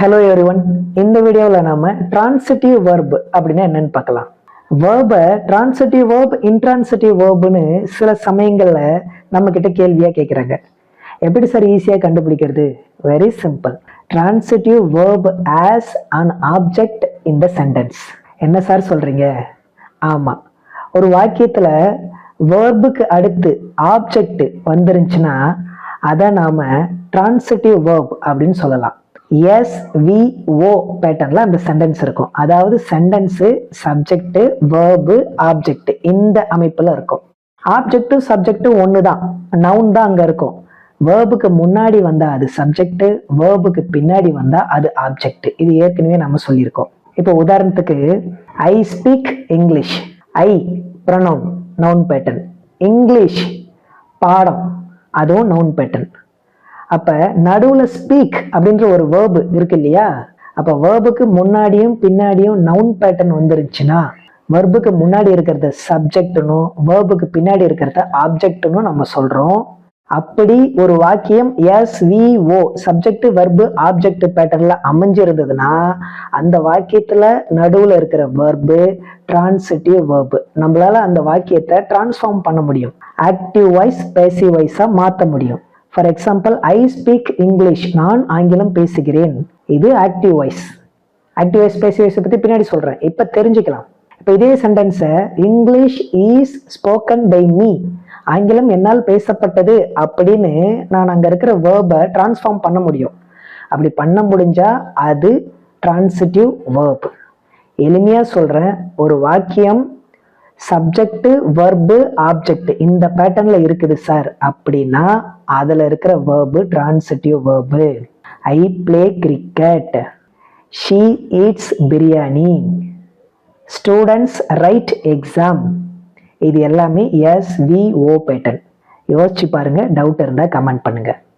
Hello everyone. இந்த வீடியோவில் நாம டிரான்சிட்டிவ் வெர்ப் அப்படின்னா என்னன்னு பார்க்கலாம். வேர்பை டிரான்சிட்டிவ் வேர்ப், இன்ட்ரான்சிட்டிவ் வேர்ப்னு சில சமயங்கள்ல நம்ம கிட்ட கேள்வியா கேட்குறாங்க. எப்படி சார் ஈஸியாக கண்டுபிடிக்கிறது? Very simple. Transitive verb as an object in the sentence. என்ன சார் சொல்றீங்க? ஆமா, ஒரு வாக்கியத்துல வேர்புக்கு அடுத்து ஆப்ஜெக்ட் வந்துருந்துச்சுன்னா அதை நாம டிரான்சிட்டிவ் வேர்ப் அப்படின்னு சொல்லலாம். SVO பேட்டர்ன்ல அந்த சென்டென்ஸ் இருக்கும். அதாவது சென்டென்ஸ் சப்ஜெக்ட் வேர்பு ஆப்ஜெக்ட் இந்த அமைப்புல இருக்கும். ஆப்ஜெக்ட் சப்ஜெக்ட் ஒண்ணுதான், நவுன் தான் அங்க இருக்கும். வேர்புக்கு முன்னாடி வந்தா அது சப்ஜெக்ட், வேர்புக்கு பின்னாடி வந்தா அது ஆப்ஜெக்ட். இது ஏற்கனவே நம்ம சொல்லியிருக்கோம். இப்போ உதாரணத்துக்கு ஐ ஸ்பீக் இங்கிலீஷ். ஐ ப்ரொனவுன், நவுன் பேட்டர்ன். இங்கிலீஷ் பாடம், அதுவும் நவுன் பேட்டர்ன். அப்ப நடுவுல ஸ்பீக் அப்படின்ற ஒரு வேர்பு இருக்கு இல்லையா? அப்ப வேர்புக்கு முன்னாடியும் பின்னாடியும் நவுன் பேட்டர்ன் வந்துருச்சுன்னா வேர்புக்கு முன்னாடி இருக்கிறத சப்ஜெக்ட்னும் வேர்புக்கு பின்னாடி இருக்கிறத ஆப்ஜெக்ட்னும் நம்ம சொல்றோம். அப்படி ஒரு வாக்கியம் SVO சப்ஜெக்ட் வெர்பு ஆப்ஜெக்ட் பேட்டர்ன்ல அமைஞ்சிருந்ததுன்னா அந்த வாக்கியத்துல நடுவுல இருக்கிற வெர்பு டிரான்சிட்டிவ் வெர்பு. நம்மளால அந்த வாக்கியத்தை டிரான்ஸ்ஃபார்ம் பண்ண முடியும். ஆக்டிவ் வாய்ஸ் பேசிவ் வாய்ஸா மாற்ற முடியும். For example, I speak English, நான் ஆங்கிலம் பேசுகிறேன். இது active voice. Active voice passive வாய்ஸை பத்தி பின்னாடி சொல்றேன், இப்ப தெரிஞ்சுக்கலாம். இப்ப இதே சென்டென்ஸை English is spoken by me, ஆங்கிலம் என்னால் பேசப்பட்டது அப்படின்னு நான் அங்க இருக்கிற வேர்பை டிரான்ஸ்ஃபார்ம் பண்ண முடியும். அப்படி பண்ண முடிஞ்சா அது டிரான்சிட்டிவ் வேர்ப். எளிமையா சொல்றேன், ஒரு வாக்கியம் சப்ஜெக்ட் வெர்பு ஆப்ஜெக்ட் இந்த பேட்டர்ன்ல இருக்குது சார் அப்படின்னா அதுல இருக்கிற verb transitive verb. I play cricket, she eats biryani, students right exam. இது எல்லாமே SVO பேட்டர்ன். யோசிச்சு பாருங்க, டவுட் இருந்தா கமெண்ட் பண்ணுங்க.